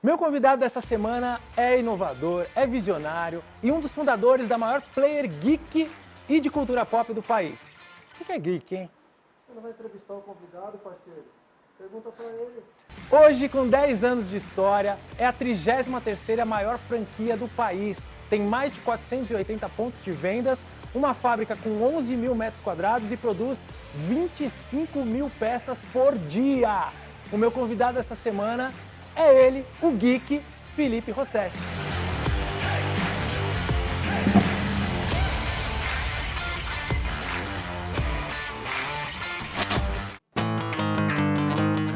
Meu convidado dessa semana é inovador, é visionário e um dos fundadores da maior player geek e de cultura pop do país. O que é geek, hein? Você não vai entrevistar o convidado, parceiro? Pergunta pra ele. Hoje, com 10 anos de história, é a 33ª maior franquia do país. Tem mais de 480 pontos de vendas, uma fábrica com 11 mil metros quadrados e produz 25 mil peças por dia. O meu convidado essa semana é ele, o geek Felipe Rossetti.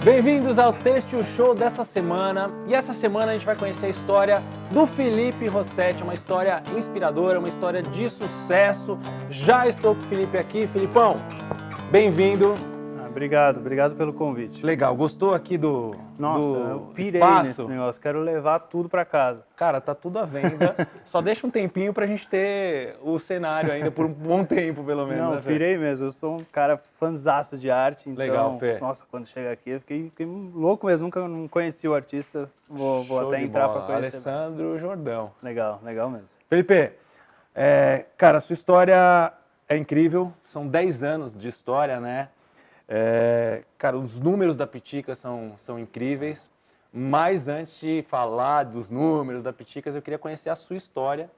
Bem-vindos ao Têxtil Show dessa semana. E essa semana a gente vai conhecer a história do Felipe Rossetti, uma história inspiradora, uma história de sucesso. Já estou com o Felipe aqui. Filipão, bem-vindo. Obrigado pelo convite. Legal, gostou aqui do Nossa, do eu pirei espaço? nesse negócio, quero levar tudo pra casa. Cara, tá tudo à venda. Só deixa um tempinho pra gente ter o cenário ainda por um bom tempo, pelo menos. Não, né, Fê? pirei mesmo, eu sou um cara fanzaço de arte, então... Legal, Fê. Nossa, quando chega aqui eu fiquei louco mesmo, nunca não conheci o artista, vou Show até de entrar bola. pra conhecer Alessandro Jordão. mais. Legal mesmo. Felipe, cara, sua história é incrível. São 10 anos de história, né? Cara, os números da Piticas são incríveis. Mas antes de falar dos números da Piticas, eu queria conhecer a sua história,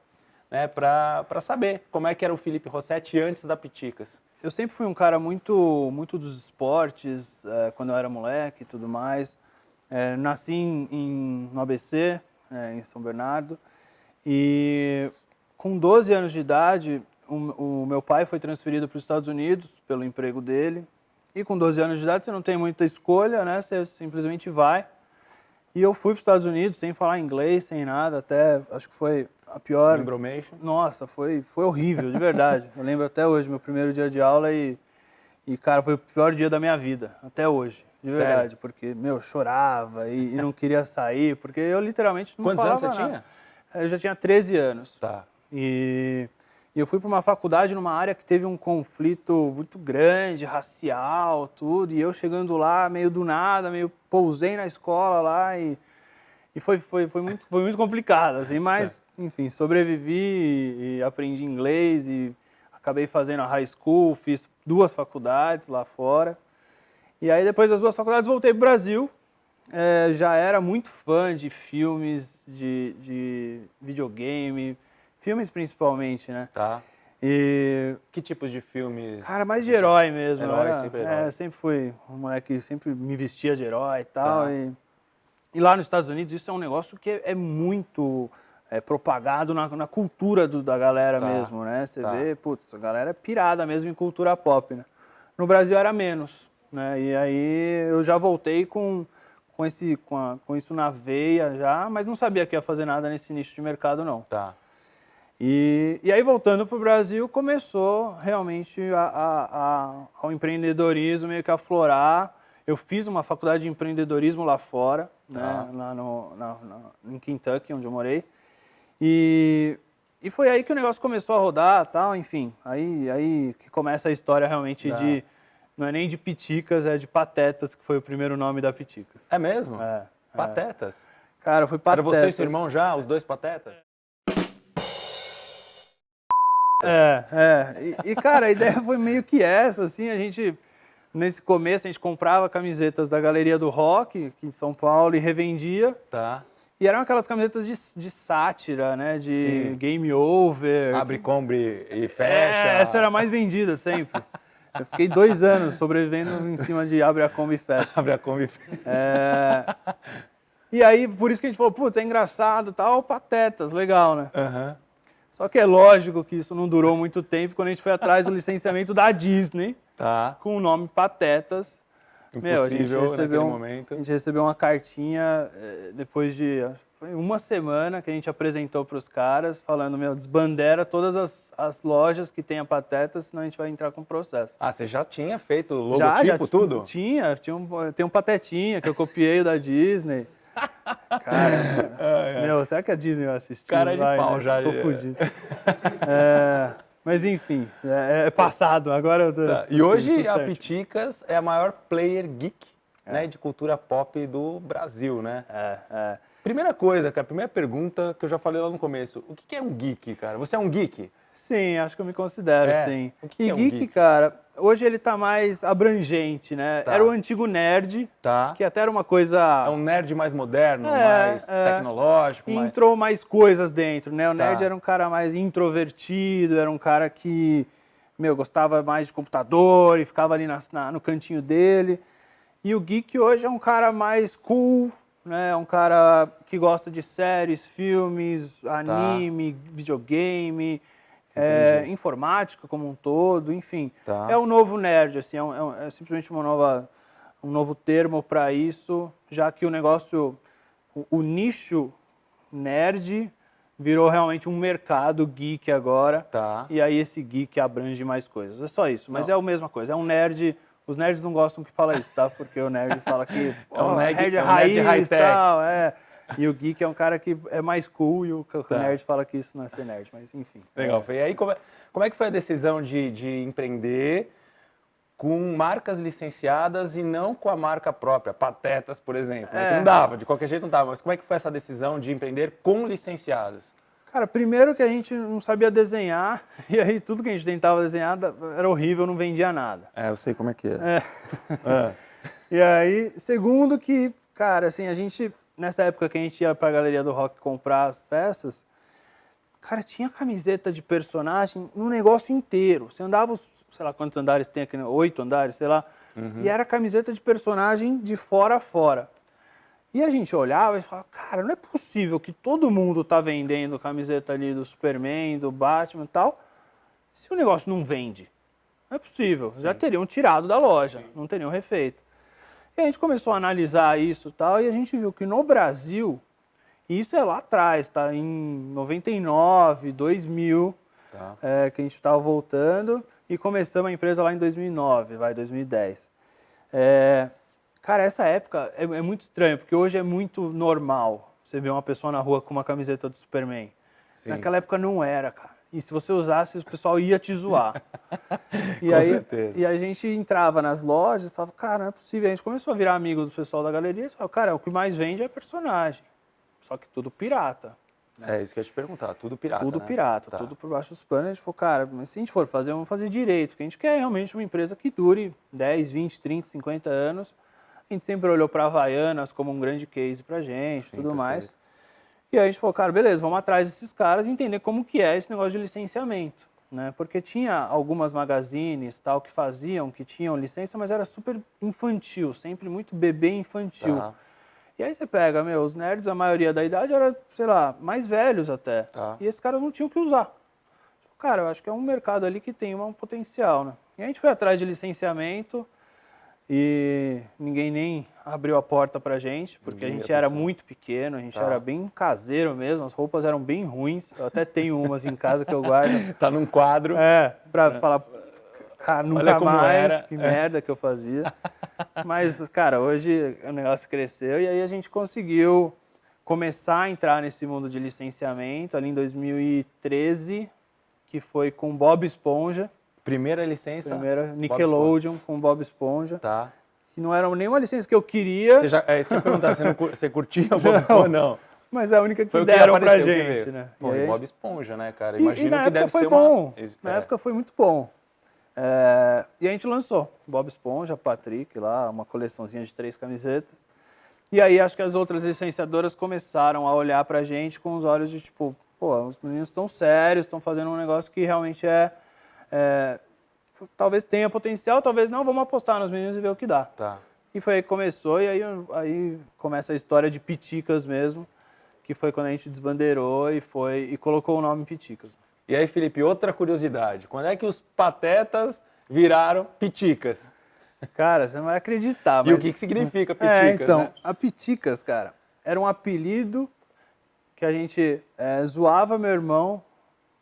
né, para saber como é que era o Felipe Rossetti antes da Piticas. Eu sempre fui um cara muito dos esportes, quando eu era moleque e tudo mais. Nasci no ABC, em São Bernardo, e com 12 anos de idade, o meu pai foi transferido para os Estados Unidos pelo emprego dele. E com 12 anos de idade você não tem muita escolha, né? Você simplesmente vai. E eu fui para os Estados Unidos sem falar inglês, sem nada, até acho que foi a pior... Embromation? Nossa, foi horrível, de verdade. Eu lembro até hoje, meu primeiro dia de aula e, cara, foi o pior dia da minha vida, até hoje, de verdade. Sério? Porque, meu, chorava e não queria sair, porque eu literalmente não Quantos falava anos você nada. Eu já tinha 13 anos. Tá. E eu fui para uma faculdade numa área que teve um conflito muito grande, racial, tudo, e eu chegando lá meio do nada, meio pousei na escola lá e foi muito complicado, assim, mas, enfim, sobrevivi e aprendi inglês e acabei fazendo a high school, fiz 2 faculdades lá fora. E aí depois das 2 faculdades voltei para o Brasil, já era muito fã de filmes, de videogame, filmes principalmente, né? Tá. E... Que tipos de filmes? Cara, mais de herói mesmo. Herói, sempre herói. Sempre fui um moleque que sempre me vestia de herói e tal. Tá. E lá nos Estados Unidos isso é um negócio que é muito propagado na cultura da galera mesmo, né? Você vê, putz, a galera é pirada mesmo em cultura pop, né? No Brasil era menos, né? E aí eu já voltei com isso na veia já, mas não sabia que ia fazer nada nesse nicho de mercado, não. Tá. E aí, voltando para o Brasil, começou realmente ao empreendedorismo meio que aflorar. Eu fiz uma faculdade de empreendedorismo lá fora, né, lá em Kentucky, onde eu morei. E foi aí que o negócio começou a rodar, tal, enfim. Aí que começa a história realmente não é nem de Piticas, é de Patetas, que foi o primeiro nome da Piticas. É mesmo? Patetas? Cara, foi Patetas. Era você e seu irmão já, os dois patetas? Cara, a ideia foi meio que essa, assim, nesse começo, a gente comprava camisetas da Galeria do Rock, aqui em São Paulo, e revendia. Tá. E eram aquelas camisetas de sátira, né, de game over. Abre, combre e fecha. Essa era a mais vendida sempre. Eu fiquei 2 anos sobrevivendo em cima de abre a combi e fecha. Abre a combi e fecha. E aí, por isso que a gente falou, putz, é engraçado, tal, Patetas, legal, né? Aham. Só que é lógico que isso não durou muito tempo quando a gente foi atrás do licenciamento da Disney, com o nome Patetas. Impossível naquele momento. A gente recebeu uma cartinha depois de foi uma semana que a gente apresentou para os caras, falando, desbandera todas as lojas que tenham Patetas, senão a gente vai entrar com processo. Ah, você já tinha feito o logotipo, tudo? Tem um Patetinha que eu copiei da Disney. Cara, será que a Disney vai assistir? Cara de pau, né? já. Tô fugindo. Mas enfim, é passado, agora eu tô... E hoje a Piticas é a maior player geek, né, de cultura pop do Brasil, né? Primeira coisa, cara, primeira pergunta que eu já falei lá no começo. O que que é um geek, cara? Você é um geek? Sim, acho que eu me considero, É. sim. O que E é um geek, geek? cara, hoje ele tá mais abrangente, né? Tá. Era o antigo nerd, Tá. que até era uma É coisa... um nerd mais moderno, mais tecnológico, E mais... entrou mais coisas dentro, né? O nerd Tá. era um cara mais introvertido, era um cara que, gostava mais de computador e ficava ali no cantinho dele. E o geek hoje é um cara mais cool, né? É um cara que gosta de séries, filmes, anime, videogame, Entendi. informática como um todo, enfim. Tá. É o novo nerd, assim, é simplesmente um novo termo para isso, já que o negócio, o nicho nerd virou realmente um mercado geek agora. Tá. E aí esse geek abrange mais coisas. É só isso, mas Não. é a mesma coisa. É um nerd. Os nerds não gostam que fala isso, tá? Porque o nerd fala que É um nerd- nerd é é um nerd raiz, high-tech. tal, E o geek é um cara que é mais cool e o Tá. nerd fala que isso não é ser nerd, mas enfim. Legal. E aí, como é que foi a decisão de empreender com marcas licenciadas e não com a marca própria? Patetas, por exemplo. Né? Que não dava, de qualquer jeito não dava. Mas como é que foi essa decisão de empreender com licenciados? Cara, primeiro que a gente não sabia desenhar, e aí tudo que a gente tentava desenhar era horrível, não vendia nada. Eu sei como é que é. E aí, segundo que, cara, assim, a gente, nessa época que a gente ia pra Galeria do Rock comprar as peças, cara, tinha camiseta de personagem no negócio inteiro. Você andava, sei lá quantos andares tem aqui, 8 andares, sei lá, e era camiseta de personagem de fora a fora. E a gente olhava e falava, cara, não é possível que todo mundo tá vendendo camiseta ali do Superman, do Batman e tal, se o negócio não vende. Não é possível. Já teriam tirado da loja, não teriam refeito. E a gente começou a analisar isso e tal, e a gente viu que no Brasil, e isso é lá atrás, tá? Em 99, 2000, Tá. que a gente estava voltando, e começamos a empresa lá em 2009, 2010. Cara, essa época é muito estranho, porque hoje é muito normal você ver uma pessoa na rua com uma camiseta do Superman. Sim. Naquela época não era, cara. E se você usasse, o pessoal ia te zoar. Com certeza. E a gente entrava nas lojas e falava, cara, não é possível. A gente começou a virar amigo do pessoal da galeria e falava, cara, o que mais vende é personagem. Só que tudo pirata. É isso que eu ia te perguntar, tudo pirata, Tudo né? pirata, Tá. tudo por baixo dos panos. A gente falou, cara, mas se a gente for fazer, vamos fazer direito. Porque a gente quer realmente uma empresa que dure 10, 20, 30, 50 anos. A gente sempre olhou para a Havaianas como um grande case pra gente, Sim, tudo mais. perfeito. E aí a gente falou, cara, beleza, vamos atrás desses caras e entender como que é esse negócio de licenciamento, né? Porque tinha algumas magazines, tal, que faziam, que tinham licença, mas era super infantil, sempre muito bebê infantil. Tá. E aí você pega, os nerds, a maioria da idade era, sei lá, mais velhos até. Tá. E esses caras não tinham o que usar. Cara, eu acho que é um mercado ali que tem um potencial, né? E a gente foi atrás de licenciamento e ninguém nem abriu a porta pra gente, porque Ninguém a gente ia era atenção. muito pequeno, a gente Tá. era bem caseiro mesmo, as roupas eram bem ruins. Eu até tenho umas em casa que eu guardo. Tá num quadro. Pra falar, cara, nunca Olha como mais, era. que merda que eu fazia. Mas, cara, hoje o negócio cresceu e aí a gente conseguiu começar a entrar nesse mundo de licenciamento ali em 2013, que foi com Bob Esponja, Primeira licença. primeira Bob Nickelodeon com Bob Esponja, Tá. que não era nenhuma licença que eu queria, É isso que eu ia perguntar, você curtia o Bob Esponja? Não. mas é a única que Foi o que deram pra apareceu, que gente, veio. né? Pô, E aí e a Bob gente- Esponja, né, cara? E Imagino na que época deve foi ser bom. uma... Na época foi muito bom. E a gente lançou Bob Esponja, Patrick lá, uma coleçãozinha de 3 camisetas. E aí acho que as outras licenciadoras começaram a olhar pra gente com os olhos de tipo, pô, os meninos estão sérios, estão fazendo um negócio que realmente talvez tenha potencial, talvez não, vamos apostar nos meninos e ver o que dá. Tá. E foi aí que começou, e aí começa a história de Piticas mesmo, que foi quando a gente desbandeirou e colocou o nome Piticas. E aí, Felipe, outra curiosidade. Quando é que os patetas viraram piticas? Cara, você não vai acreditar, E mas... o que significa piticas, então, né? a Piticas, cara, era um apelido que a gente zoava meu irmão,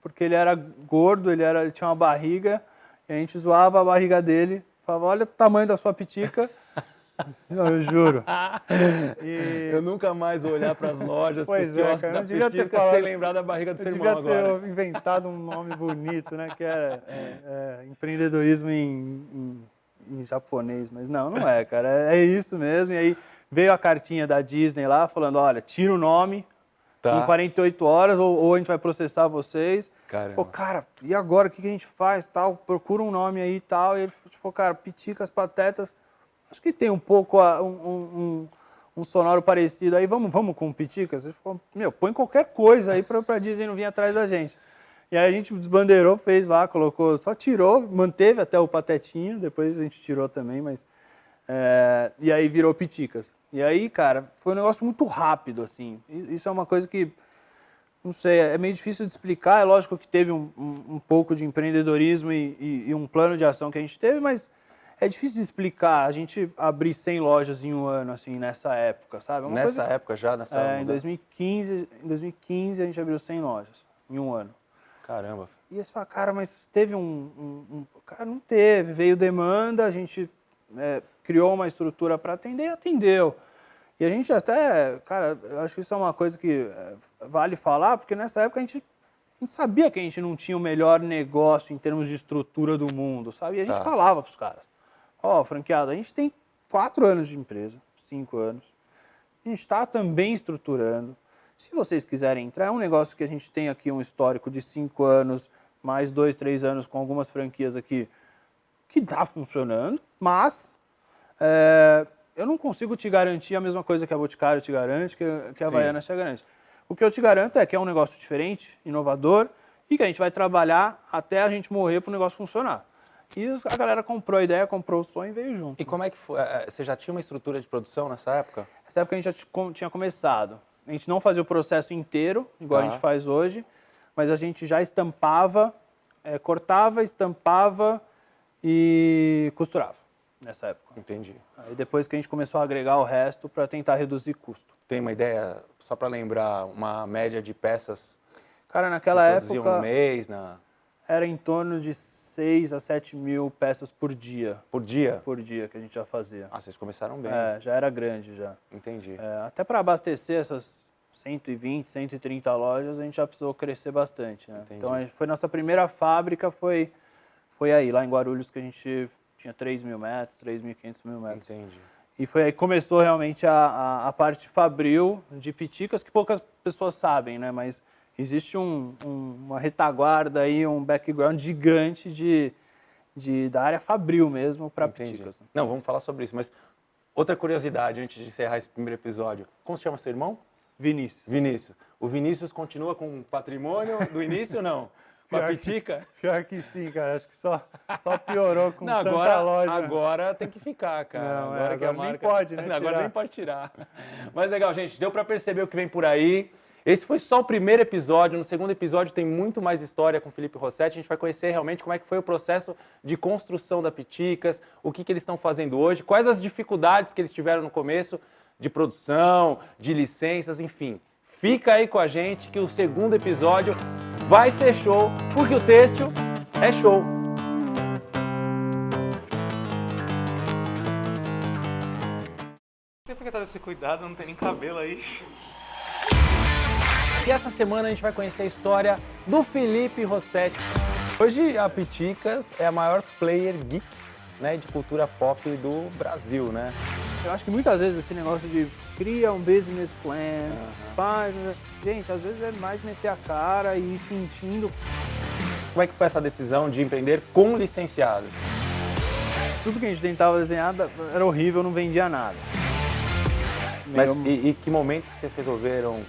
porque ele era gordo, ele tinha uma barriga, e a gente zoava a barriga dele, falava, olha o tamanho da sua pitica. Não, eu juro. Eu nunca mais vou olhar para as lojas, para os Pois é, quiosques cara, eu da não devia ter pitica falado- sem lembrar da barriga do Eu seu devia irmão ter agora. inventado um nome bonito, né? Que era empreendedorismo em japonês, mas não é, cara. É isso mesmo. E aí veio a cartinha da Disney lá, falando, olha, tira o nome Tá. em 48 horas ou a gente vai processar vocês. Caramba. Falou, cara, e agora, o que a gente faz, tal? Procura um nome aí e tal. E ele falou, cara, Piticas, Patetas, acho que tem um pouco um sonoro parecido aí, vamos com Piticas? Ele falou, põe qualquer coisa aí pra Disney não vir atrás da gente. E aí a gente desbandeirou, fez lá, colocou, só tirou, manteve até o Patetinho, depois a gente tirou também, mas... e aí virou Piticas. E aí, cara, foi um negócio muito rápido, assim. Isso é uma coisa que, não sei, é meio difícil de explicar. É lógico que teve um pouco de empreendedorismo e um plano de ação que a gente teve, mas é difícil de explicar. A gente abrir 100 lojas em um ano, assim, nessa época, sabe? Nessa época já? Em 2015 a gente abriu 100 lojas em um ano. Caramba. E aí você fala, cara, mas teve Cara, não teve. Veio demanda, a gente criou uma estrutura para atender e atendeu. E a gente até, cara, eu acho que isso é uma coisa que vale falar, porque nessa época a gente sabia que a gente não tinha o melhor negócio em termos de estrutura do mundo, sabe? E a gente falava para os caras, franqueado, a gente tem 4 anos de empresa, 5 anos, a gente está também estruturando. Se vocês quiserem entrar, é um negócio que a gente tem aqui um histórico de 5 anos, mais 2, 3 anos com algumas franquias aqui, que está funcionando, mas eu não consigo te garantir a mesma coisa que a Boticário te garante, que a Havaianas te garante. O que eu te garanto é que é um negócio diferente, inovador, e que a gente vai trabalhar até a gente morrer para o negócio funcionar. E a galera comprou a ideia, comprou o sonho e veio junto. E como é que foi? Você já tinha uma estrutura de produção nessa época? Nessa época a gente já tinha começado. A gente não fazia o processo inteiro, igual a gente faz hoje, mas a gente já estampava, cortava, estampava e costurava nessa época. Entendi. Aí depois que a gente começou a agregar o resto para tentar reduzir custo. Tem uma ideia, só para lembrar, uma média de peças? Cara, naquela Vocês produziam época um mês, era em torno de 6 a 7 mil peças por dia. Por dia? Por dia que a gente já fazia. Ah, vocês começaram bem. Já era grande já. Entendi. Até para abastecer essas 120, 130 lojas, a gente já precisou crescer bastante, né? Então, foi nossa primeira fábrica, foi aí, lá em Guarulhos, que a gente tinha 3 mil metros, 3.500 mil metros. Entendi. E foi aí que começou realmente a parte fabril de Piticas, que poucas pessoas sabem, né? Mas existe uma retaguarda aí, um background gigante da área fabril mesmo para Piticas. Não, vamos falar sobre isso, mas outra curiosidade antes de encerrar esse primeiro episódio. Como se chama seu irmão? Vinícius. Vinícius. O Vinícius continua com o patrimônio do início ou não? Com a Pitica? Pior que sim, cara. Acho que só piorou com tanta loja. Agora tem que ficar, cara. Não, agora que a marca... nem pode, né? Agora nem pode tirar. Mas legal, gente. Deu para perceber o que vem por aí. Esse foi só o primeiro episódio. No segundo episódio tem muito mais história com o Felipe Rossetti. A gente vai conhecer realmente como é que foi o processo de construção da Piticas, o que eles estão fazendo hoje, quais as dificuldades que eles tiveram no começo de produção, de licenças, enfim. Fica aí com a gente que o segundo episódio vai ser show, porque o têxtil é show. Sempre que tá desse cuidado, não tem nem cabelo aí. E essa semana a gente vai conhecer a história do Felipe Rossetti. Hoje a Piticas é a maior player geek, né, de cultura pop do Brasil, né? Eu acho que muitas vezes esse negócio de cria um business plan, faz... Gente, às vezes é mais meter a cara e ir sentindo. Como é que foi essa decisão de empreender com licenciados? Tudo que a gente tentava desenhar era horrível, não vendia nada. Mas e que momento que vocês resolveram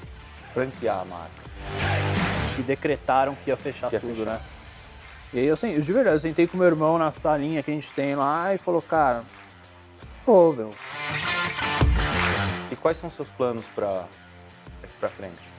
franquear a marca? Que decretaram que ia fechar tudo, né? E aí, de verdade, eu sentei com meu irmão na salinha que a gente tem lá e falou, cara, meu. E quais são os seus planos para frente?